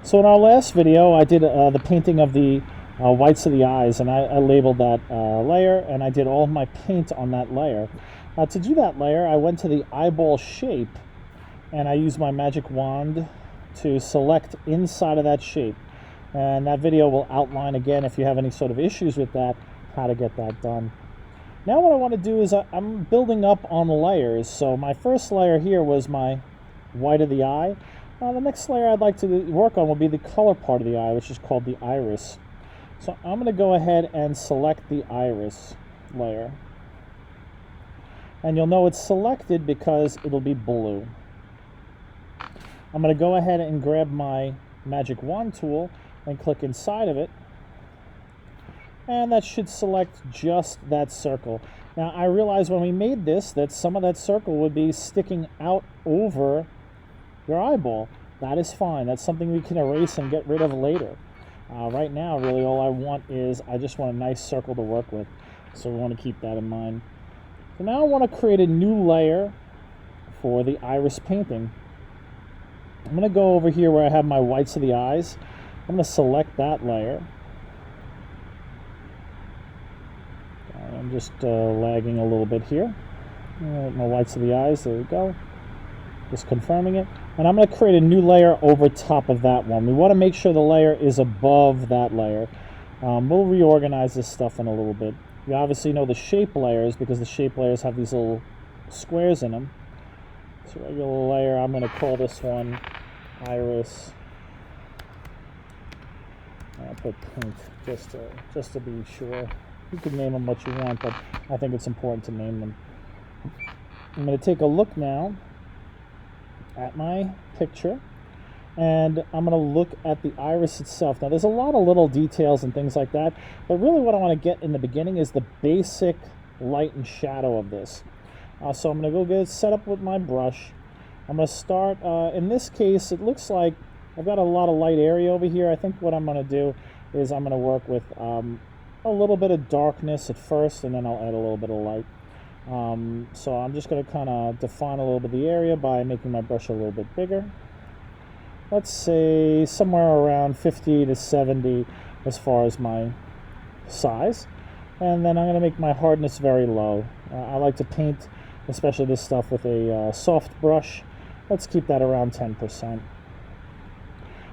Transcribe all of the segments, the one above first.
So in our last video, I did the painting of the whites of the eyes, and I labeled that layer, and I did all of my paint on that layer. To do that layer, I went to the eyeball shape, and I used my magic wand to select inside of that shape. And that video will outline again, if you have any sort of issues with that, how to get that done. Now what I want to do is I'm building up on layers. So my first layer here was my white of the eye. The next layer I'd like to work on will be the color part of the eye, which is called the iris. So I'm going to go ahead and select the iris layer. And you'll know it's selected because it'll be blue. I'm going to go ahead and grab my magic wand tool and click inside of it. And that should select just that circle. Now I realized when we made this that some of that circle would be sticking out over your eyeball. That is fine. That's something we can erase and get rid of later. Right now, really, all I want is I just want a nice circle to work with. So we want to keep that in mind. So now I want to create a new layer for the iris painting. I'm going to go over here where I have my whites of the eyes. I'm going to select that layer. I'm just lagging a little bit here. My whites of the eyes, there we go. Just confirming it. And I'm going to create a new layer over top of that one. We want to make sure the layer is above that layer. We'll reorganize this stuff in a little bit. You obviously know the shape layers because the shape layers have these little squares in them. So regular layer, I'm going to call this one iris. I'll put pink just to be sure. You can name them what you want, but I think it's important to name them. I'm going to take a look now at my picture, and I'm going to look at the iris itself. Now there's a lot of little details and things like that, but really what I want to get in the beginning is the basic light and shadow of this. So I'm going to go get it set up with my brush. I'm going to start, in this case it looks like I've got a lot of light area over here. I think what I'm going to do is I'm going to work with a little bit of darkness at first, and then I'll add a little bit of light. So I'm just going to kind of define a little bit of the area by making my brush a little bit bigger. Let's say somewhere around 50 to 70 as far as my size. And then I'm going to make my hardness very low. I like to paint, especially this stuff, with a soft brush. Let's keep that around 10%. I'm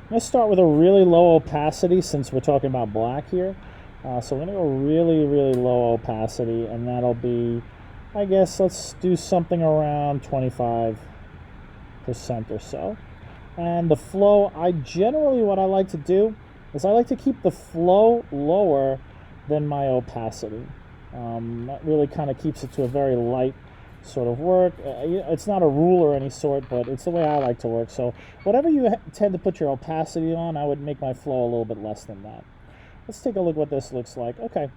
going to start with a really low opacity since we're talking about black here. So we're going to go really, really low opacity, and that'll be, I guess, let's do something around 25% or so. And the flow, what I like to do is I like to keep the flow lower than my opacity. That really kind of keeps it to a very light sort of work. It's not a rule or any sort, but it's the way I like to work. So whatever you tend to put your opacity on, I would make my flow a little bit less than that. Let's take a look what this looks like. Okay,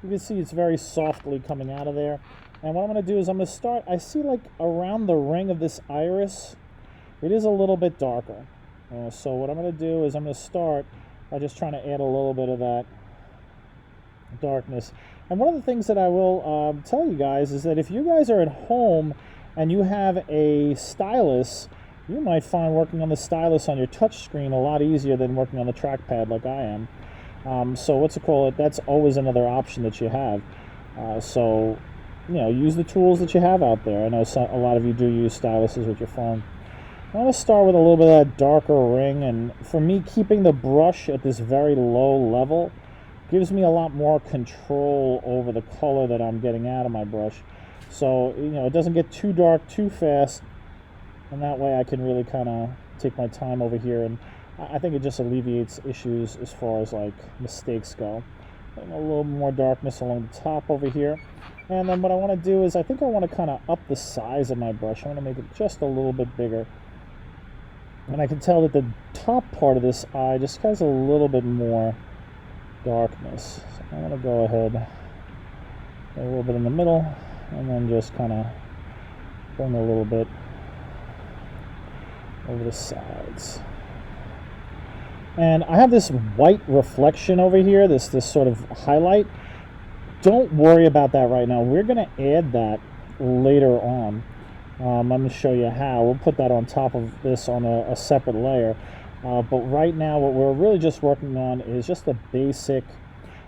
you can see it's very softly coming out of there. And what I'm going to do is I'm going to start, I see like around the ring of this iris, it is a little bit darker. So what I'm going to do is I'm going to start by just trying to add a little bit of that darkness. And one of the things that I will tell you guys is that if you guys are at home and you have a stylus, you might find working on the stylus on your touch screen a lot easier than working on the trackpad like I am. So that's always another option that you have. So, use the tools that you have out there. I know a lot of you do use styluses with your phone. I'm going to start with a little bit of that darker ring, and for me, keeping the brush at this very low level gives me a lot more control over the color that I'm getting out of my brush. So, it doesn't get too dark too fast, and that way I can really kind of take my time over here, and I think it just alleviates issues as far as like mistakes go. And a little more darkness along the top over here. And then what I want to do is I think I want to kind of up the size of my brush. I want to make it just a little bit bigger. And I can tell that the top part of this eye just has a little bit more darkness. So I'm going to go ahead a little bit in the middle and then just kind of bring a little bit over the sides. And I have this white reflection over here, this sort of highlight. Don't worry about that right now. We're going to add that later on. I'm going to show you how. We'll put that on top of this on a separate layer. But right now what we're really just working on is just the basic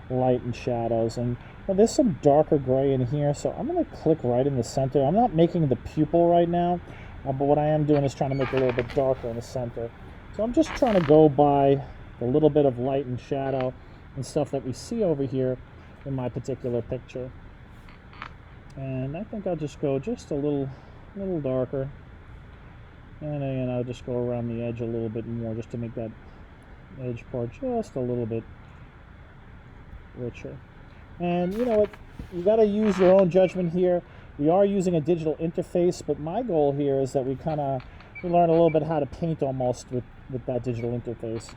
light and shadows. And there's some darker gray in here, so I'm going to click right in the center. I'm not making the pupil right now, but what I am doing is trying to make it a little bit darker in the center. So I'm just trying to go by the little bit of light and shadow and stuff that we see over here in my particular picture. And I think I'll just go just a little darker. And then I'll just go around the edge a little bit more just to make that edge part just a little bit richer. And you know what, you got to use your own judgment here. We are using a digital interface, but my goal here is that we learn a little bit how to paint almost with that digital interface.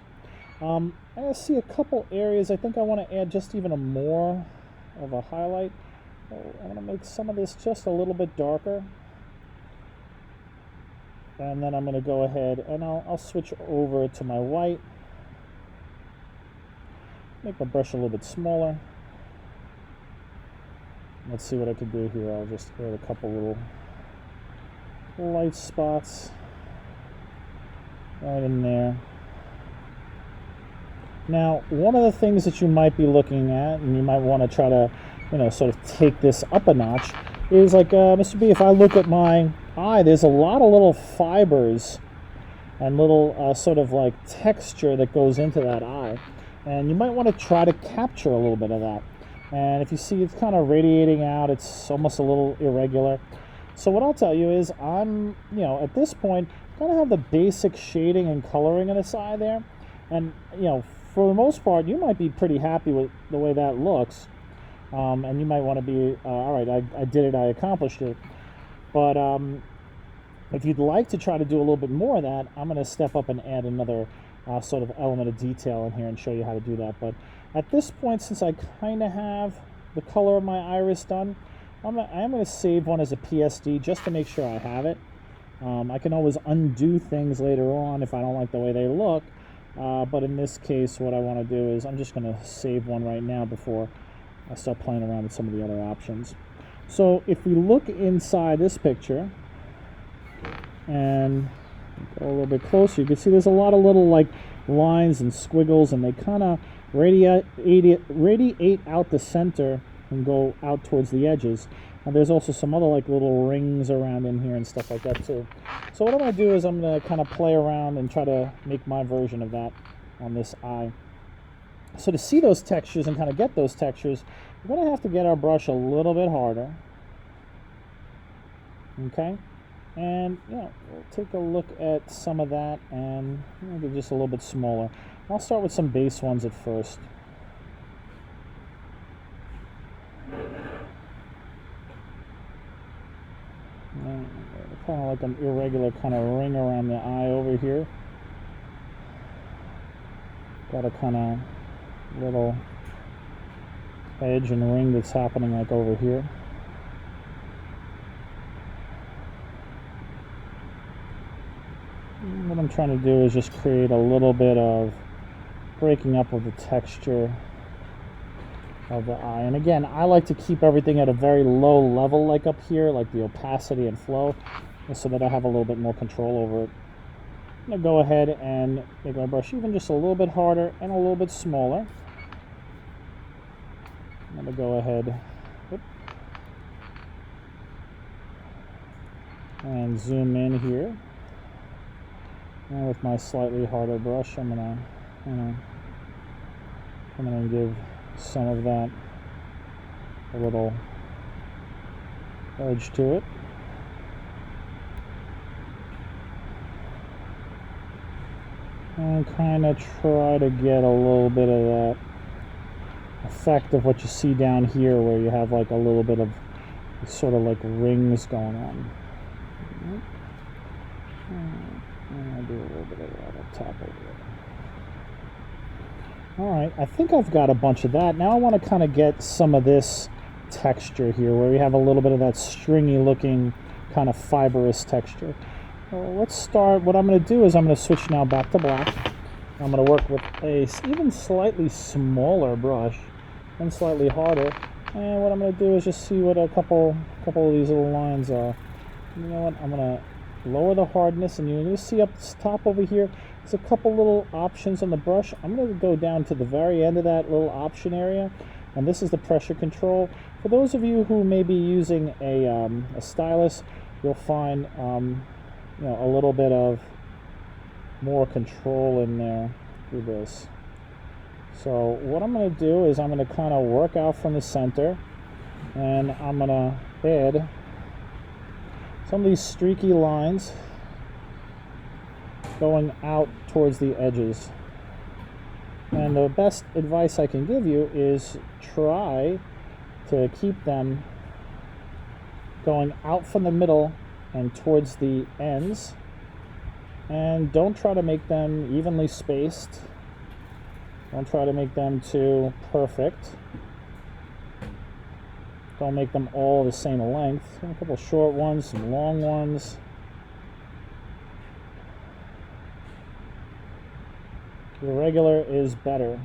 I see a couple areas I think I want to add just even more of a highlight. I want to make some of this just a little bit darker. And then I'm going to go ahead and I'll switch over to my white. Make my brush a little bit smaller. Let's see what I can do here. I'll just add a couple little light spots right in there. Now, one of the things that you might be looking at, and you might want to try to, sort of take this up a notch, is like, Mr. B, if I look at my eye, there's a lot of little fibers and little sort of like texture that goes into that eye. And you might want to try to capture a little bit of that. And if you see it's kind of radiating out, it's almost a little irregular. So what I'll tell you is I'm, at this point, kind of have the basic shading and coloring in the side there. And, for the most part, you might be pretty happy with the way that looks. And you might want to be, all right, I did it, I accomplished it. But if you'd like to try to do a little bit more of that, I'm going to step up and add another sort of element of detail in here and show you how to do that. But at this point, since I kind of have the color of my iris done, I am going to save one as a PSD just to make sure I have it. I can always undo things later on if I don't like the way they look. But in this case, what I want to do is I'm just going to save one right now before I start playing around with some of the other options. So if we look inside this picture and go a little bit closer, you can see there's a lot of little like lines and squiggles, and they kind of radiate out the center and go out towards the edges. And there's also some other like little rings around in here and stuff like that too. So what I'm going to do is I'm going to kind of play around and try to make my version of that on this eye. So to see those textures and kind of get those textures, we're going to have to get our brush a little bit harder. Okay? And, we'll take a look at some of that and maybe just a little bit smaller. I'll start with some base ones at first. Kind of like an irregular kind of ring around the eye over here. Got a kind of little edge and ring that's happening like over here. What I'm trying to do is just create a little bit of breaking up of the texture of the eye. And again, I like to keep everything at a very low level, like up here, like the opacity and flow, so that I have a little bit more control over it. I'm going to go ahead and make my brush even just a little bit harder and a little bit smaller. I'm going to go ahead and zoom in here. And with my slightly harder brush, I'm going to come in and give some of that a little edge to it. And kind of try to get a little bit of that effect of what you see down here, where you have like a little bit of sort of like rings going on. And I'll do a little bit of that up top over there. Alright, I think I've got a bunch of that. Now I want to kind of get some of this texture here, where we have a little bit of that stringy looking kind of fibrous texture. Well, let's start. What I'm going to do is I'm going to switch now back to black. I'm going to work with a even slightly smaller brush and slightly harder. And what I'm going to do is just see what a couple of these little lines are. You know what? I'm going to lower the hardness, and you'll see up top over here, there's a couple little options on the brush. I'm going to go down to the very end of that little option area, and this is the pressure control. For those of you who may be using a stylus, you'll find you know, a little bit of more control in there through this. So what I'm going to do is I'm going to kind of work out from the center, and I'm going to add some of these streaky lines going out towards the edges. And the best advice I can give you is try to keep them going out from the middle and towards the ends, and don't try to make them evenly spaced. Don't try to make them too perfect. Don't make them all the same length. A couple short ones, some long ones. Irregular is better.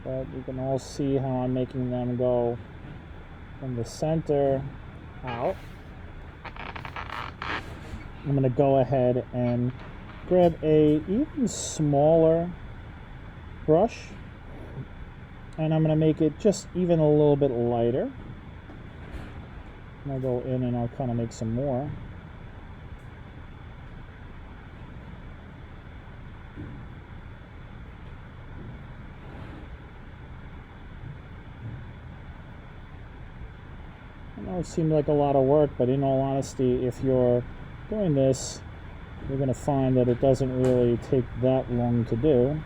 But you can all see how I'm making them go from the center out. I'm going to go ahead and grab a even smaller brush, and I'm going to make it just even a little bit lighter. And I'll go in and I'll kind of make some more. I know it seemed like a lot of work, but in all honesty, if you're doing this, you're going to find that it doesn't really take that long to do.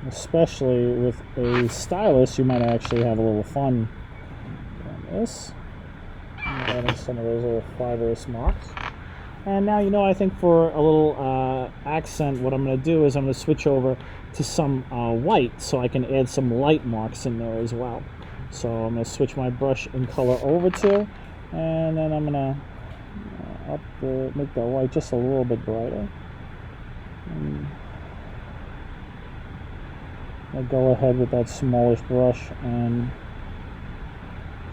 Especially with a stylus, you might actually have a little fun on this. I'm adding some of those little fibrous marks. And now, you know, I think for a little accent, what I'm going to do is I'm going to switch over to some white, so I can add some light marks in there as well. So I'm going to switch my brush in color over to, and then I'm going to make the white just a little bit brighter. And I'll go ahead with that smallish brush and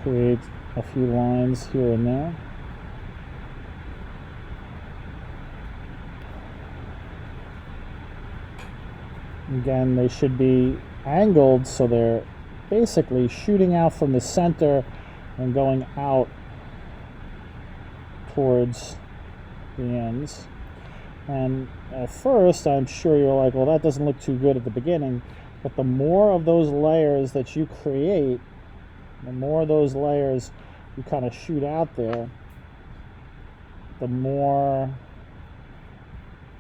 create a few lines here and there. Again, they should be angled so they're basically shooting out from the center and going out towards the ends. And at first, I'm sure you're like, well, that doesn't look too good at the beginning. But the more of those layers that you create, the more of those layers you kind of shoot out there, the more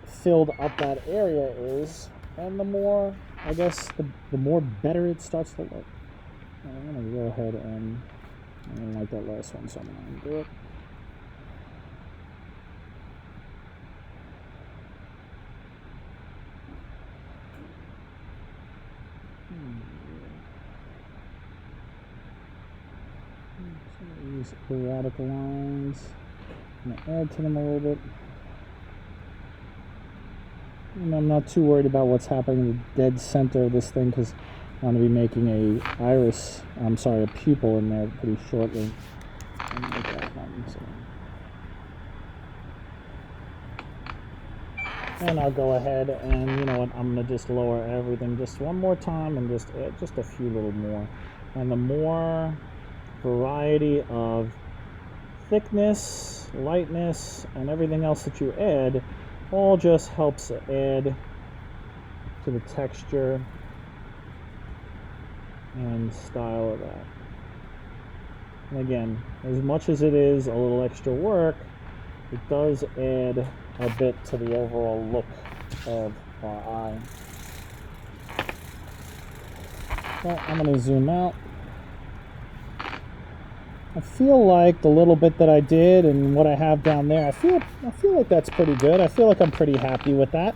filled up that area is, and the more, I guess, the more better it starts to look. And I'm going to go ahead and I didn't like that last one, so I'm going to undo it. These erratic lines. I'm going to add to them a little bit. And I'm not too worried about what's happening in the dead center of this thing, because I'm going to be making a pupil in there pretty shortly. And I'll go ahead and, you know what, I'm going to just lower everything just one more time and just add just a few little more. And the more variety of thickness, lightness, and everything else that you add all just helps add to the texture and style of that. And again, as much as it is a little extra work, it does add a bit to the overall look of our eye. Well, I'm going to zoom out. I feel like the little bit that I did and what I have down there, I feel like that's pretty good. I feel like I'm pretty happy with that.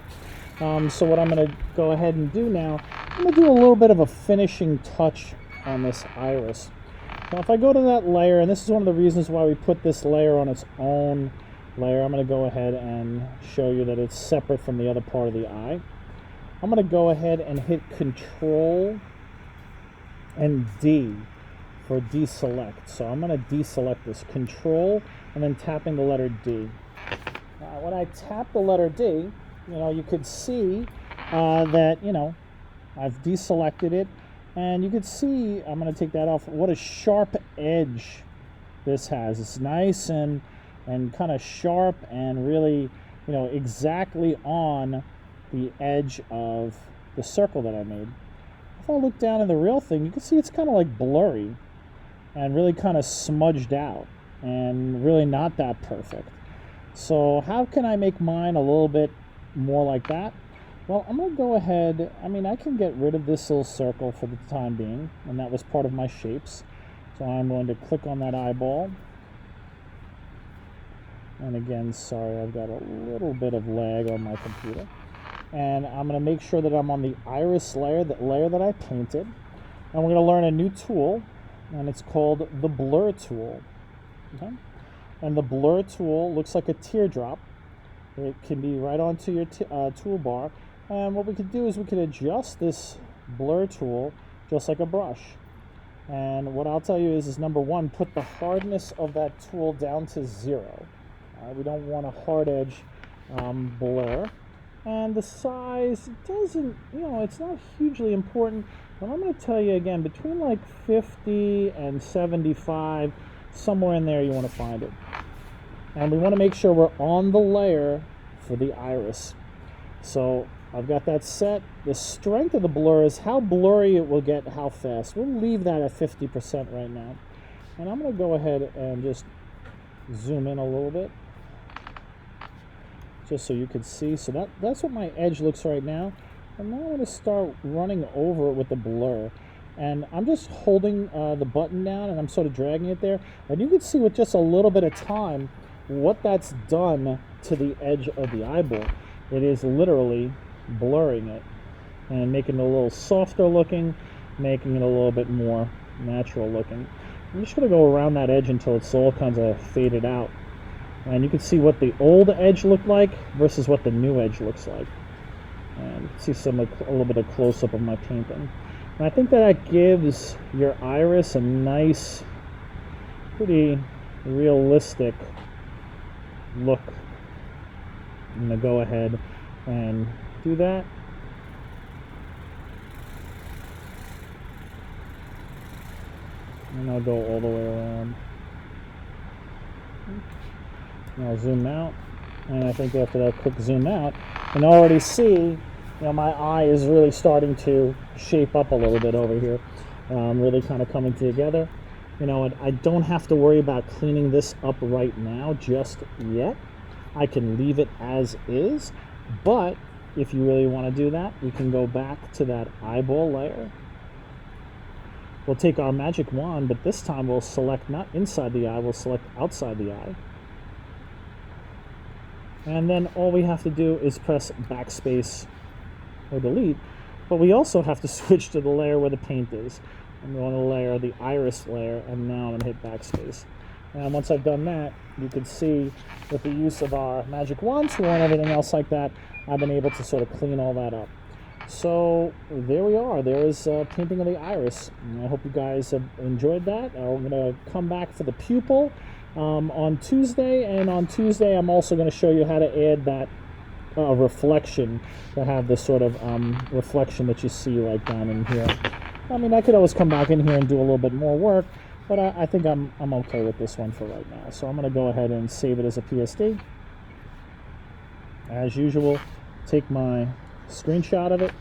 So what I'm going to go ahead and do now, I'm going to do a little bit of a finishing touch on this iris. Now if I go to that layer, and this is one of the reasons why we put this layer on its own layer, I'm going to go ahead and show you that it's separate from the other part of the eye. I'm going to go ahead and hit Control and D for deselect. So I'm going to deselect this. Control and then tapping the letter D. When I tap the letter D, you could see that, I've deselected it. And you could see, I'm going to take that off, what a sharp edge this has. It's nice and kind of sharp and really, exactly on the edge of the circle that I made. If I look down at the real thing, you can see it's kind of like blurry and really kind of smudged out and really not that perfect. So how can I make mine a little bit more like that? Well, I'm going to go ahead, I can get rid of this little circle for the time being, and that was part of my shapes. So I'm going to click on that eyeball. And again, sorry, I've got a little bit of lag on my computer. And I'm going to make sure that I'm on the iris layer, that layer that I painted. And we're going to learn a new tool, and it's called the blur tool. Okay? And the blur tool looks like a teardrop. It can be right onto your toolbar. And what we could do is we could adjust this blur tool just like a brush. And what I'll tell you is number one, put the hardness of that tool down to 0. We don't want a hard edge blur. And the size doesn't, it's not hugely important. But I'm going to tell you again, between like 50 and 75, somewhere in there you want to find it. And we want to make sure we're on the layer for the iris. So I've got that set. The strength of the blur is how blurry it will get, how fast. We'll leave that at 50% right now. And I'm going to go ahead and just zoom in a little bit, just so you can see. So that's what my edge looks right now. And now I'm going to start running over it with the blur. And I'm just holding the button down and I'm sort of dragging it there. And you can see with just a little bit of time what that's done to the edge of the eyeball. It is literally blurring it and making it a little softer looking, making it a little bit more natural looking. I'm just going to go around that edge until it's all kinds of faded out. And you can see what the old edge looked like versus what the new edge looks like. And you can see a little bit of close-up of my painting. And I think that gives your iris a nice, pretty realistic look. I'm going to go ahead and do that. And I'll go all the way around. And I'll zoom out. And I think after that quick zoom out, you can already see, my eye is really starting to shape up a little bit over here. Really kind of coming together. I don't have to worry about cleaning this up right now just yet. I can leave it as is, but if you really want to do that, we can go back to that eyeball layer. We'll take our magic wand, but this time we'll select not inside the eye, we'll select outside the eye. And then all we have to do is press backspace or delete, but we also have to switch to the layer where the paint is. I'm going to layer the iris layer, and now I'm going to hit backspace. And once I've done that, you can see with the use of our magic wand tool and everything else like that, I've been able to sort of clean all that up. So there we are. There is painting of the iris. And I hope you guys have enjoyed that. We're going to come back for the pupil on Tuesday, and on Tuesday I'm also going to show you how to add that reflection to have this sort of reflection that you see like down in here. I could always come back in here and do a little bit more work, but I think I'm okay with this one for right now. So I'm going to go ahead and save it as a PSD. As usual, take my screenshot of it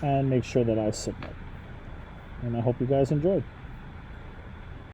and make sure that I submit. And I hope you guys enjoyed.